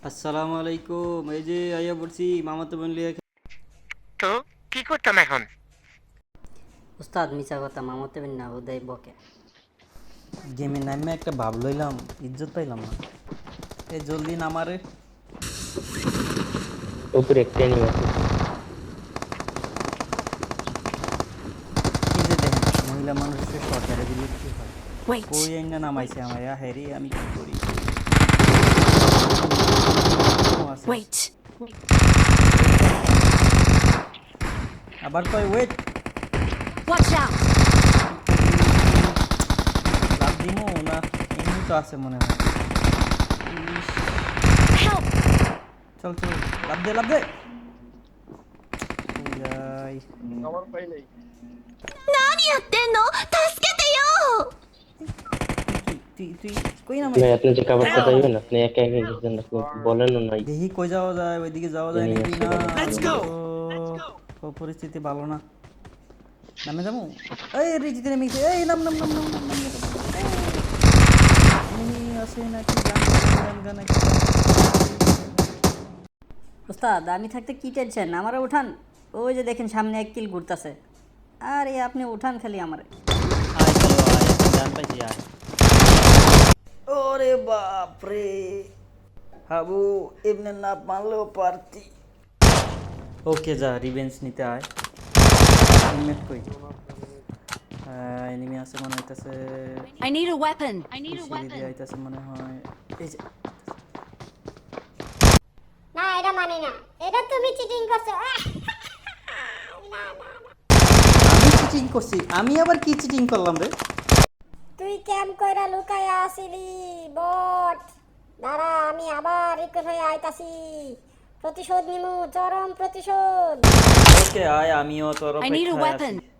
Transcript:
আসসালামু আলাইকুম। এই যে আইয়া পড়ছি মামাতো বোন লিয়ে। তো কি করতাম এখন? উস্তাদ মিছা কথা মামতে বিন না উদয় বকে। গেমে নামে একটা ভাব লইলাম, ইজ্জত পাইলাম না। এই জলদি নামারে। উপরে একটা এনিমি আছে। কি যে দেখেন মহিলা মানুষের সরকারে দিলে কি হয়? Wait. কই আইনা নামাইছে আমায়, হেরি আমি কি করি? ও আছে। Wait. আবার কয় ওয়েট। Watch out. লাভ দিমু না, এমনি তো আছে মনে হয়। ইস, Help. চল চল, লাভ দে লাভ দে। কই যাই? 何やってんの？助けてよ。 তুই কই ভাই নামাইছিস? আপনি যে কাভার কথা দিবেন আপনি একা একা গেছেন, আপনি বলেনও নাই। দেখি কই যাওয়া যায়, ওইদিকে যাওয়া যায় নাকি না? Let's ও পরিস্থিতি ভালো না। নামে যাবো? এই রিজিতে নেমে গেছে। এই নাম নাম নাম নাম নাম নাম এনিমি আছে নাকি? গান নাকি? উস্তাদ আমি থাকতে কি টেনশন, আমারে উঠান। ওই যে দেখেন সামনে এক কিল ঘুরতাছে। আরে আপনি উঠান খালি আমারে। আয় চলো আয়, একটা গান পাইছি আয়। ওরে বাপ রে, হাবু এমনি না মারলেও পারতি। ওকে যা, রিভেঞ্জ নিতে আয়। টিমমেট কই? এনিমি আছে মনে হইতাছে। I need a weapon. I need a সিঁড়ি দিয়ে weapon. আইতাছে মনে হয়। এই যে না এটা মানি না, এটা তুমি চিটিং করছো। না না না, আমি চিটিং করছি? আমি আবার কি চিটিং করলাম রে? তুই ক্যাম্প কইরা লুকায়া আসিলি বট। দাঁড়া আমি আবার রিকল হয়ে আইতাছি, প্রতিশোধ নিমু, চরম প্রতিশোধ। ওকে আয়, আমিও তোর I need a অপেক্ষায় weapon. আছি।